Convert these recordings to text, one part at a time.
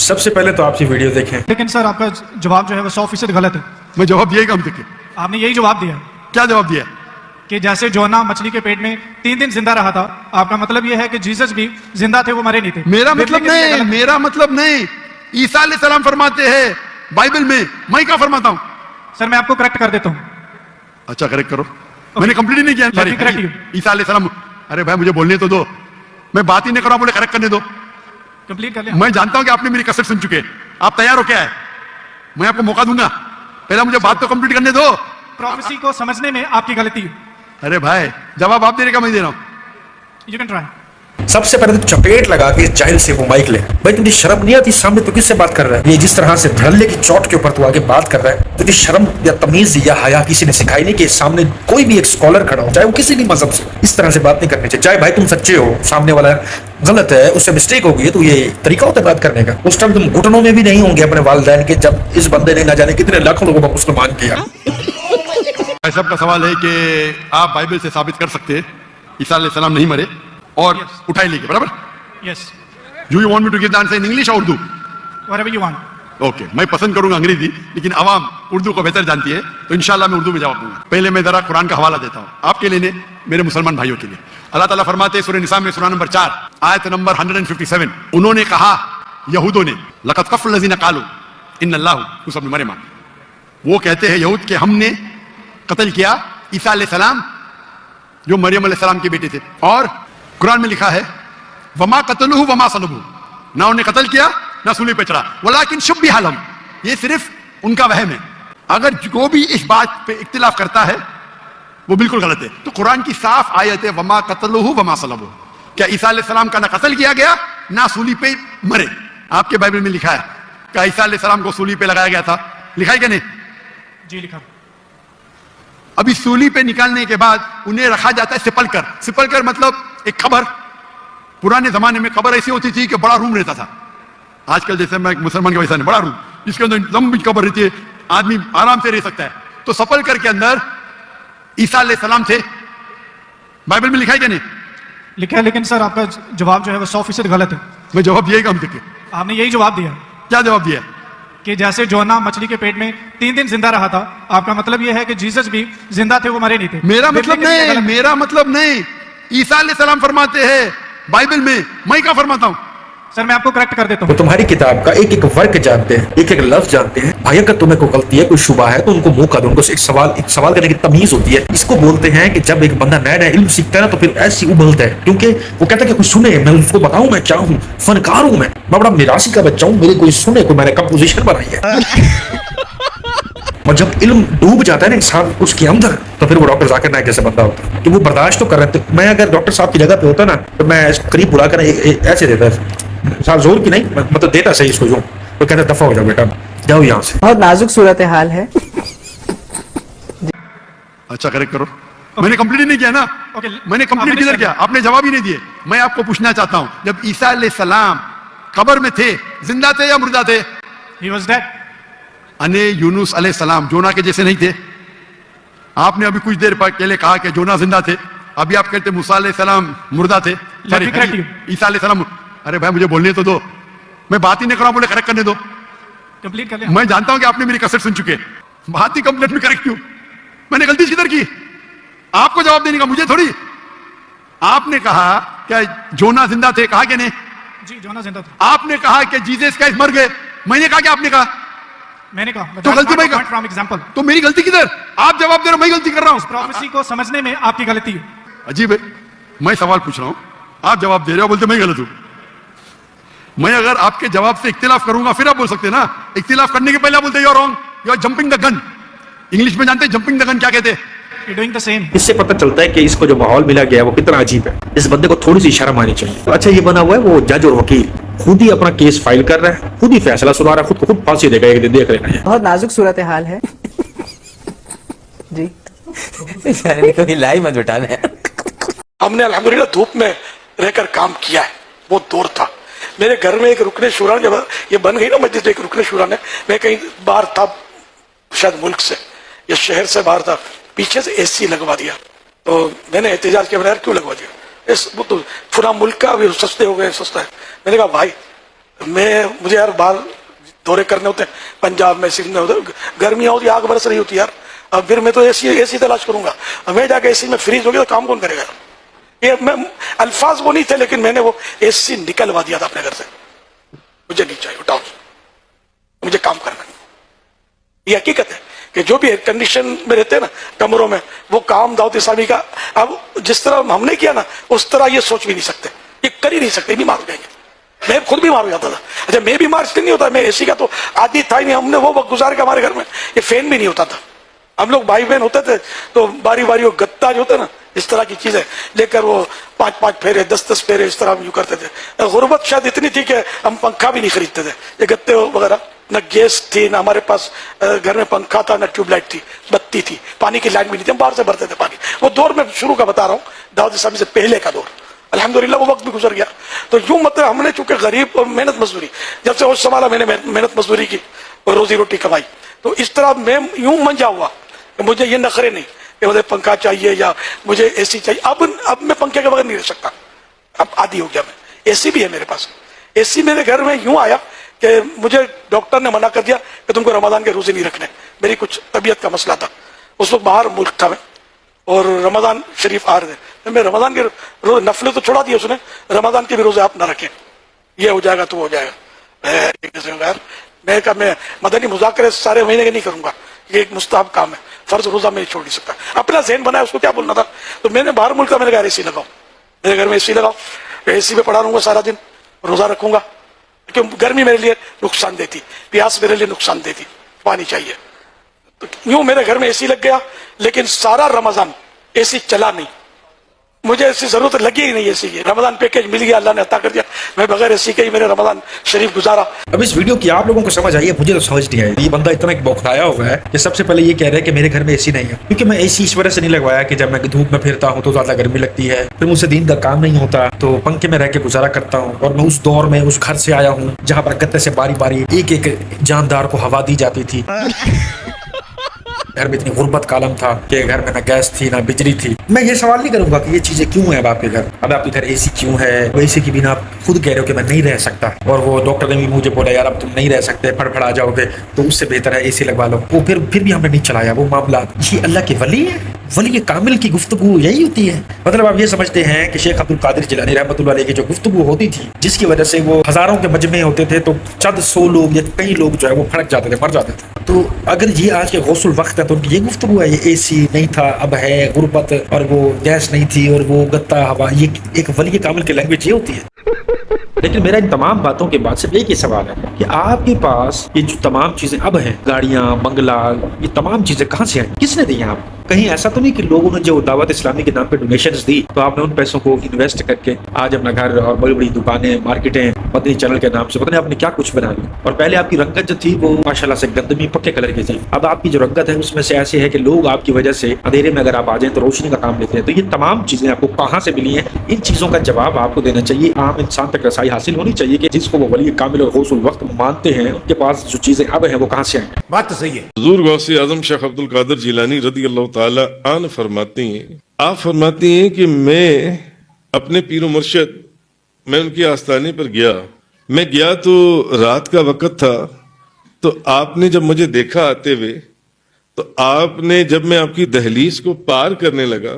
سب سے پہلے تو آپ یہ ویڈیو دیکھیں. لیکن سر آپ کا جواب جو ہے وہ 100% غلط ہے. میں جواب دیا ہی کم تک. آپ نے یہی جواب دیا. کیا جواب دیا؟ کہ جیسے جونا مچھلی کے پیٹ میں 3 دن زندہ رہا تھا. آپ کا مطلب یہ ہے کہ جیسس بھی زندہ تھے, وہ مرے نہیں تھے. میرا مطلب نہیں. عیسیٰ علیہ السلام فرماتے ہیں بائبل میں کیا فرماتا ہوں؟ سر میں آپ کو کریکٹ کر دیتا ہوں. اچھا کریکٹ کرو. میں نے کمپلیٹ نہیں کیا. عیسیٰ علیہ السلام, ارے بھائی مجھے بولنے تو دو, میں بات ہی نہیں کر رہا ہوں, بولے کریکٹ کرنے دو. کمپلیٹ کر لیں. میں جانتا ہوں کہ آپ نے میری کسر سن چکے. آپ تیار ہو کیا ہے؟ میں آپ کو موقع دوں گا, پہلے مجھے بات تو کمپلیٹ کرنے دو. پروفیسی کو سمجھنے میں آپ کی غلطی ہے. ارے بھائی جواب آپ دینے کا میں دے رہا ہوں. You can try. سب سے پہلے تو چپیٹ لگا کے اس جاہل سے وہ مائک لے. بھائی تجھے شرم نہیں آتی؟ سامنے تو کس سے بات کر رہا ہے؟ یہ جس طرح سے دھڑلے کی چوٹ کے اوپر تو آگے بات کر رہا ہے, تجھے شرم یا تمیز یا حیا کسی نے سکھائی نہیں کہ سامنے کوئی بھی ایک اسکالر کھڑا ہو, چاہے وہ کسی بھی مذہب سے, اس طرح سے بات نہیں کرنی چاہیے. چاہے بھائی تم سچے ہو, سامنے والا غلط ہے, اس سے مسٹیک ہو گئی ہے, تو یہ طریقہ ہوتا ہے بات کرنے کا. اس ٹائم تم گھٹنوں میں بھی نہیں ہوں گے اپنے والدین کے, جب اس بندے نے نہ جانے کتنے لاکھوں لوگوں کو مسلمان کیا. سب کا سوال ہے کہ آپ بائبل سے ثابت کر سکتے ہیں عیسیٰ علیہ السلام نہیں مرے اور اٹھائی لے گئے, برابر؟ یس. Do you want me to give the answer in English or Urdu? whatever you want. Okay, میں پسند کروں گا انگریزی, لیکن عوام اردو کو بہتر جانتی ہے, تو انشاءاللہ میں اردو میں جواب دوں گا. پہلے میں ذرا قرآن کا حوالہ دیتا ہوں آپ کے لیے, میرے مسلمان بھائیوں کے لیے. اللہ تعالیٰ فرماتے ہیں سورہ نساء میں سورہ نمبر 4 آیت نمبر 157, انہوں نے کہا, یہودوں نے, لقد کفر الذین قالوا ان اللہ موسی ابن مریم, وہ کہتے ہیں یہود کہ ہم نے قتل کیا عیسیٰ علیہ السلام جو مریم علیہ السلام کے بیٹے تھے. اور قرآن میں لکھا ہے وما قتلوہ وما صلبوہ, نہ انہیں قتل کیا نہ سولی پہ چڑھا, ولکن شبہ لہم, یہ صرف ان کا وہم ہے. اگر جو بھی اس بات پہ اختلاف کرتا ہے وہ بالکل غلط ہے. تو قرآن کی صاف آیت ہے وما قتلوہ وما صلبوہ, کیا عیسیٰ علیہ السلام کا نہ قتل کیا گیا نہ سولی پہ مرے. آپ کے بائبل میں لکھا ہے کہ عیسیٰ علیہ السلام کو سولی پہ لگایا گیا تھا, لکھا ہے کہ نہیں؟ جی لکھا. ابھی سولی پہ نکالنے کے بعد انہیں رکھا جاتا ہے سپل کر. سپل کر مطلب ایک قبر. پرانے زمانے میں قبر ایسی ہوتی تھی کہ بڑا روم رہتا تھا, آج کل جیسے میں مسلمان کا ویسا نہیں, بڑا روم جس کے اندر لمبی قبر رہتی ہے, آدمی آرام سے رہ سکتا ہے. تو سپل کر کے اندر عیسیٰ علیہ السلام تھے. بائبل میں لکھا ہے کہ نہیں؟ لکھا ہے, لیکن سر آپ کا جواب جو ہے وہ 100% غلط ہے. میں جواب دیا ہی کم تک. آپ نے یہی جواب دیا. کیا جواب دیا؟ کہ جیسے جونا مچھلی کے پیٹ میں 3 دن زندہ رہا تھا. آپ کا مطلب یہ ہے کہ جیسس بھی زندہ تھے, وہ مرے نہیں تھے. میرا مطلب نہیں. عیسیٰ علیہ السلام فرماتے ہیں بائبل میں کیا فرماتا ہوں؟ سر میں آپ کو کریکٹ کر دیتا وہ ہوں. تمہاری کتاب کا ایک ایک ورق جانتے ہیں, ایک ایک لفظ جانتے ہیں. بھائی اگر تمہیں کوئی غلطی ہے, کوئی شبہ ہے, تو ان کو موقع دو, ان کو ایک سوال کرنے کی تمیز ہوتی ہے. اس کو بولتے ہیں کہ جب ایک بندہ نیا علم سیکھتا ہے نا, تو پھر ایسی ابلتا ہے, کیونکہ وہ کہتا ہے کہ کوئی سنے, میں اس کو بتاؤں میں کیا ہوں, فنکار ہوں, میں بڑا میراثی کا بچہ ہوں, میرے کوئی سنے, کوئی میں نے کمپوزیشن بنائی ہے. اور جب علم ڈوب جاتا ہے نا انسان اس کے اندر, تو پھر وہ ڈاکٹر ذاکر نائک جیسے بندہ ہوتا ہے کہ وہ برداشت تو کر رہے تھے. میں اگر ڈاکٹر صاحب کی جگہ پہ ہوتا نا, تو میں قریب بلا کر ایسے دیتا صاحب, زور کی نہیں, مطلب دیتا صحیح اس کو, جو وہ کہتا دفعہ ہو جاؤ بیٹا, جاؤ یہاں سے. بہت نازک صورتحال ہے. اچھا کریکٹ کرو. میں نے کمپلیٹ نہیں کیا نا. میں نے کمپلیٹ کدھر کیا؟ آپ نے جواب ہی نہیں دیے. میں آپ کو پوچھنا چاہتا ہوں, جب عیسیٰ علیہ السلام قبر میں تھے, زندہ تھے یا مردہ تھے؟ He was dead. انے یونس علیہ السلام جونا کے جیسے نہیں تھے. آپ نے ابھی کچھ دیر پہلے کہا کہ جونا زندہ تھے, ابھی آپ کہتے موسیٰ علیہ السلام مردہ تھے. عیسیٰ علیہ السلام, ارے بھائی مجھے بولنے تو دو, میں بات ہی نہیں کر رہا ہوں, بولے کریکٹ کرنے دو. کمپلیٹ کر لیں. میں جانتا ہوں کہ آپ نے میری کسر سن چکے, بات ہی کمپلیٹ میں کریکٹ کیوں؟ میں نے غلطی کدھر کی؟ آپ کو جواب دینے کا, مجھے تھوڑی. آپ نے کہا کہ جونا زندہ تھے, کہا کہ نہیں؟ جی جونا زندہ تھا. آپ نے کہا کہ جیسس کرائسٹ مر گئے, میں نے کہا کہ آپ نے کہا؟ میں نے کہا. تو غلطی میں فرام ایگزامپل. تو میری غلطی کدھر؟ آپ جواب دے رہے ہو, میں غلطی کر رہا ہوں. پروفیسی کو سمجھنے میں آپ کی غلطی ہے. عجیب ہے, میں سوال پوچھ رہا ہوں, آپ جواب دے رہے ہو, بولتے میں غلط ہوں. میں اگر آپ کے جواب سے اختلاف کروں گا پھر آپ بول سکتے ہیں نا. اختلاف کرنے کے پہلے آپ بولتے you are wrong, you are jumping the gun. English میں جانتے ہیں جمپنگ دا گن کیا کہتے ہیں؟ You're doing the same. اس سے پتہ چلتا ہے کہ اس کو جو ماحول ملا گیا ہے وہ کتنا عجیب ہے. اس بندے کو تھوڑی سی شرم آنی چاہیے. اچھا یہ بنا ہوا ہے وہ جج اور وکیل, خود ہی اپنا کیس فائل کر رہا ہے, خود ہی فیصلہ سنا رہا ہے, خود کو خود پھانسی دے گا ایک دن, دیکھ لینا. بہت نازک صورتحال ہے. جی کوئی لائی مت بٹانا ہے. ہم نے الحمدللہ دھوپ میں رہ کر کام کیا ہے. وہ دور تھا. میرے گھر میں ایک رکن شورا, جب یہ بن گئی نا مسجد, ایک رکن شورا نے, میں کہیں باہر تھا, شاید ملک سے یا شہر سے باہر تھا, پیچھے سے اے سی لگوا دیا. تو میں نے احتجاج کیا, میں نے کیوں لگوا دیا؟ وہ تو پورا ملک کا بھی سستے ہو گئے, سستا ہے. میں نے کہا بھائی मुझे यार बाहर दौरे करने होते हैं, पंजाब में, सिंध में, उधर गर्मियाँ होती, आग बरस रही होती यार, अब फिर मैं तो एसी तलाश करूंगा, अब मैं जाके एसी में फ्रीज हो गया तो काम कौन करेगा? ये मैं अल्फाज वो नहीं थे, लेकिन मैंने वो एसी निकलवा दिया था अपने घर से, मुझे नहीं चाहिए, उठाओ, मुझे काम करना है। ये हकीकत है कि जो भी एयर कंडीशन में रहते हैं ना कमरों में, वो काम दाऊद इस्लामी का अब जिस तरह हमने किया ना, उस तरह ये सोच भी नहीं सकते, ये कर ही नहीं सकते, बीमार हो जाएंगे। मैं खुद बीमार हो जाता था। अच्छा, मैं बीमार इसलिए नहीं होता, मैं एसी का तो आदि था ही नहीं, हमने वो वक्त गुजार के हमारे घर में ये फैन भी नहीं होता था, हम लोग भाई बहन होते थे तो बारी बारी वो गत्ता जो होता है ना, इस तरह की चीजें लेकर वो 5-5 फेरे 10-10 फेरे इस तरह हम यूं करते थे। गुर्बत शायद इतनी थी कि हम पंखा भी नहीं खरीदते थे, ये गत्ते वगैरह, न गैस थी, न हमारे पास घर में पंखा था, न ट्यूबलाइट थी, बत्ती थी, पानी की लाइन भी नहीं थी, हम बाहर से भरते थे पानी। वो दौर में शुरू का बता रहा हूँ, दाऊद इस्लामी से पहले का दौर, अल्हम्दुलिल्लाह वो वक्त भी गुजर गया। तो यूं मतलब हमने चूंकि गरीब और मेहनत मजदूरी, जब से होश संभाला मैंने मेहनत मजदूरी की और रोजी रोटी कमाई, तो इस तरह मैं यूं मंजा हुआ कि मुझे ये नखरे नहीं कि मुझे पंखा चाहिए या मुझे एसी चाहिए। अब मैं पंखे के बगैर नहीं रह सकता, अब आदी हो गया मैं। एसी भी है मेरे पास, एसी मेरे घर में यूं आया कि मुझे डॉक्टर ने मना कर दिया कि तुमको रमजान के रोजे नहीं रखने, मेरी कुछ तबीयत का मसला था, उस वक्त बाहर मुल्क था मैं और रमजान शरीफ आ रहे थे, मैं रमजान के रोज नफले तो छोड़ा दिए उसने, रमजान के भी रोजे आप ना रखें, ये हो जाएगा तो हो जाएगा। मैं कहा मैं मदनी मुज़ाकरे सारे महीने के नहीं करूंगा, ये एक मुस्ताहब काम है, फर्ज रोजा में छोड़ नहीं सकता। अपना ज़हन बनाया, उसको क्या बोलना था, तो मैंने बाहर मुल्क का मैंने कहा एसी लगाओ, मेरे घर में एसी लगाओ, एसी में पड़ा रहूंगा सारा दिन, रोजा रखूंगा, क्योंकि गर्मी मेरे लिए नुकसान देती, प्यास मेरे लिए नुकसान देती, पानी चाहिए। तो यूं मेरे घर में एसी लग गया, लेकिन सारा रमजान एसी चला नहीं, मुझे ऐसी जरूरत लगी ही नहीं एसी की। रमजान पैकेज मिल गया, अल्लाह ने अता कर दिया, मैं बगैर एसी के ही मेरे रमजान शरीफ गुजारा। अब इस वीडियो की आप लोगों को समझ आई है, मुझे तो समझ नहीं आई। ये बंदा इतना बौखलाया हुआ है कि सबसे पहले ये कह रहा है कि मेरे घर में एसी नहीं है, क्योंकि मैं एसी इस वजह से नहीं लगवाया कि जब मैं धूप में फिरता हूँ तो ज्यादा गर्मी लगती है, फिर मुझसे दिन का काम नहीं होता, तो पंखे में रह के गुजारा करता हूँ। और मैं उस दौर में उस घर से आया हूँ जहाँ पर गत्ते से बारी बारी एक एक जानदार को हवा दी जाती थी। घर में इतनी गुर्बत का आलम था कि घर में ना गैस थी ना बिजली थी। मैं ये सवाल नहीं करूंगा कि ये चीजें क्यों है अब आपके घर, अब आपके घर एसी क्यों है, वो एसी के बिना आप खुद कह रहे हो कि मैं नहीं रह सकता, और वो डॉक्टर ने भी मुझे बोला यार अब तुम नहीं रह सकते, फड़फड़ा जाओगे, तो उससे बेहतर है एसी लगवा लो। वो फिर भी हमने नहीं चलाया वो मामला। ये अल्लाह के वली है, वली कामिल की गुफ्तगू यही होती है। मतलब आप ये समझते हैं कि शेख अब्दुल कादिर जिलानी रहमतुल्लाह अलैह की जो गुफ्तगू होती थी, जिसकी वजह से वो हजारों के मजमे होते थे, तो चंद 100 लोग या कई लोग जो है वो फड़क जाते थे, मर जाते थे। तो अगर ये आज के गौसुल वक्त है तो उनकी ये गुफ्तगू है, ये एसी नहीं था अब है, गुर्बत और वो गैस नहीं थी और वो गत्ता हवा, ये एक वली कामिल की लैंग्वेज ये होती है। लेकिन मेरा इन तमाम बातों के बाद सिर्फ एक ही सवाल है कि आपके पास ये जो तमाम चीजें अब हैं, गाड़ियां, बंगला, ये तमाम चीजें कहाँ से आई, किसने दी हैं आपको? कहीं ऐसा तो नहीं कि लोगों ने जो दावत इस्लामी के नाम पे डोनेशंस दी तो आपने उन पैसों को इन्वेस्ट करके आज अपना घर और बड़ी बड़ी दुकानें, मार्केटें, मदनी चैनल के नाम से पता नहीं आपने क्या कुछ बना लिया। और पहले आपकी रंगत जो थी वो माशाल्लाह से गंदमी पक्के कलर की थी, अब आपकी जो रंगत है उसमें से ऐसे है कि लोग आपकी वजह से अंधेरे में अगर आप आ जाए तो रोशनी का काम लेते हैं। तो ये तमाम चीजें आपको कहाँ से मिली हैं, इन चीजों का जवाब आपको देना चाहिए। आम इंसान तक रसाई हासिल होनी चाहिए कि जिसको वो वली कामिल और गौसुल वक्त मानते हैं, उनके पास जो चीजें अब हैं वो कहाँ से आई। बात तो सही है। हुजूर गौसे आजम शेख अब्दुल कादिर जिलानी रदी अल्लाह ताला आन फरमाती हैं, आप फरमाती हैं कि मैं अपने पीर मुर्शिद, मैं उनके आस्थाने पर गया, मैं गया तो रात का वक्त था, तो आपने जब मुझे देखा आते हुए, तो आपने जब मैं आपकी दहलीज को पार करने लगा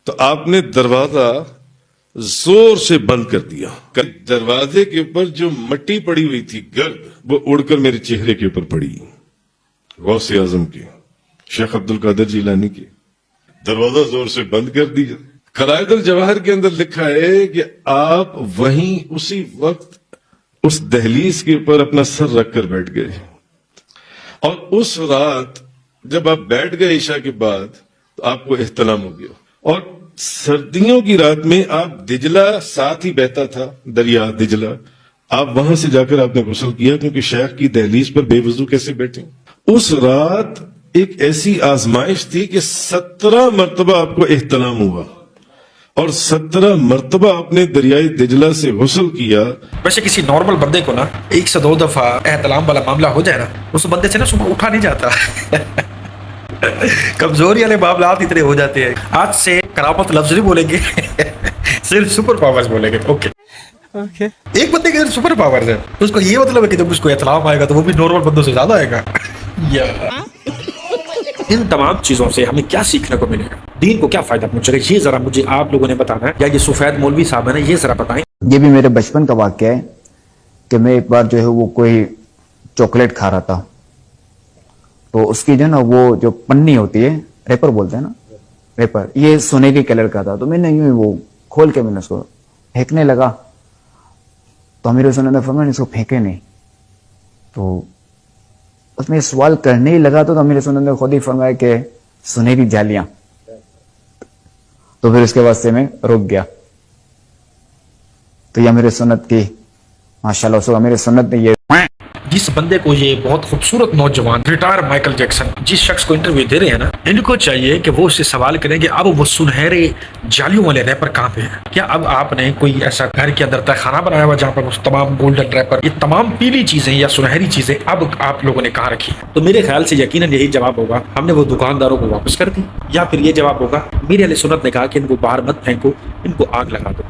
तो आपने दरवाजा जोर से बंद कर दिया। दरवाजे के ऊपर जो मिट्टी पड़ी हुई थी गर्द, वो उड़कर मेरे चेहरे के ऊपर पड़ी। गौसे आजम के शेख अब्दुल कादिर जिलानी के दरवाजा जोर से बंद कर दिया। खरायदुल जवाहर के अंदर लिखा है कि आप वहीं उसी वक्त उस दहलीज के ऊपर अपना सर रखकर बैठ गए, और उस रात जब आप बैठ गए ईशा के बाद तो आपको एहतलाम हो गया। और सर्दियों की रात में आप दिजला साथ ही बहता था, दरिया दिजला, आप वहां से जाकर आपने गुस्ल किया, क्योंकि शेख की दहलीज पर बेवजू कैसे बैठे। उस रात एक ऐसी आजमाइश थी कि 17 मरतबा आपको एहतलाम हुआ और 17 मरतबा आपने दरियाई दिजला से गुस्ल किया। वैसे किसी नॉर्मल बंदे को ना 1 से 2 दफा एहतलाम वाला मामला हो जाए ना, उस बंदे से ना सुबह उठा नहीं जाता। कमजोरी वाले मामला इतने हो जाते हैं। आज से करामत लफ्ज नहीं बोलेंगे, सिर्फ सुपर पावर्स बोलेंगे। ओके। एक बंदे के अंदर सुपर पावर्स है, तो उसको ये मतलब है कि जब उसको इत्लाम आएगा तो वो भी नॉर्मल बंदों से ज्यादा आएगा। इन तमाम चीजों से हमें क्या सीखने को मिलेगा, दीन को क्या फायदा पहुंचेगा, ये जरा मुझे आप लोगों ने बताना है, या ये सफेद मौलवी साहब है ना, ये जरा बताएं। ये भी मेरे बचपन का वाक्य है कि मैं एक बार जो है वो कोई चॉकलेट खा रहा था, तो उसकी जो ना वो जो पन्नी होती है, रेपर बोलते हैं ना, रेपर, ये सुनहरी कलर का था, तो मैंने यूं ही वो खोल के मैंने उसको फेंकने लगा, तो मेरे सुनने फरमाया इसको फेंके नहीं, तो उसमें सवाल करने ही लगा तो मेरे सुनने खुद ही फरमाया कि सुनहरी जालियां, तो फिर उसके बाद से मैं रुक गया। तो यह मेरे सुन्नत की माशाल्लाह से मेरे सुन्नत ने ये जिस बंदे को ये बहुत खूबसूरत नौजवान रिटायर माइकल जैक्सन जिस शख्स को इंटरव्यू दे रहे हैं ना, इनको चाहिए कि वो उससे सवाल करें कि अब वो सुनहरे जालियों वाले रैपर कहाँ पे हैं। क्या अब आपने कोई ऐसा घर के अंदर तहखाना बनाया हुआ जहाँ पर उस तमाम गोल्डन रैपर, ये तमाम पीली चीजें या सुनहरी चीजें अब आप लोगों ने कहाँ रखी है? तो मेरे ख्याल से यकीनन यही जवाब होगा, हमने वो दुकानदारों को वापस कर दी, या फिर ये जवाब होगा मेरे अहले सुन्नत ने कहा कि इनको बाहर मत फेंको, इनको आग लगा दो।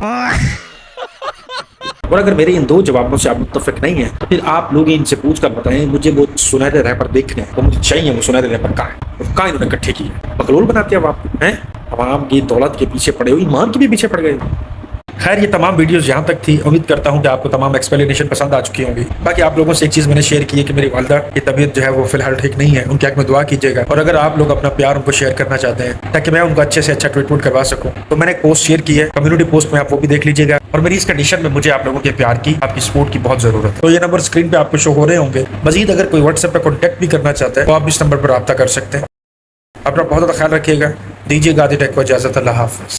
और अगर मेरे इन दो जवाबों से आप मुत्तफिक नहीं है तो फिर आप लोग इनसे पूछ कर बताएं मुझे वो सुनहरे रैपर देखने हैं, वो मुझे चाहिए, वो सुनहरे रैपर कहाँ है, वो कहाँ इन्होंने इकट्ठे किए, बकलोल बनाते हैं अब आप हैं, आवाम की दौलत के पीछे पड़े हो, ईमान के भी पीछे पड़ गए। खैर ये तमाम वीडियोस यहाँ तक थी, उम्मीद करता हूँ कि आपको तमाम एक्सप्लेनेशन पसंद आ चुकी होंगी। बाकी आप लोगों से एक चीज़ मैंने शेयर की है कि मेरी वालदा की तबीयत जो है वो फिलहाल ठीक नहीं है, उनके हक में दुआ कीजिएगा, और अगर आप लोग अपना प्यार उनको शेयर करना चाहते हैं ताकि मैं उनको अच्छे से अच्छा ट्रीटमेंट करवा सकूँ, तो मैंने एक पोस्ट शेयर की है, कम्युनिटी पोस्ट में, आप वो भी देख लीजिएगा। और मेरी इस कंडीशन में मुझे आप लोगों के प्यार की, आपकी सपोर्ट की बहुत जरूरत है। तो ये नंबर स्क्रीन पे आपको शो हो रहे होंगे। मजीद अगर कोई व्हाट्सएप पे कॉन्टैक्ट भी करना चाहता है तो आप इस नंबर पर रब्ता कर सकते हैं। अपना बहुत ज़्यादा ख्याल रखिएगा, दीजिएगा इजाज़त, अल्लाह हाफ़िज़।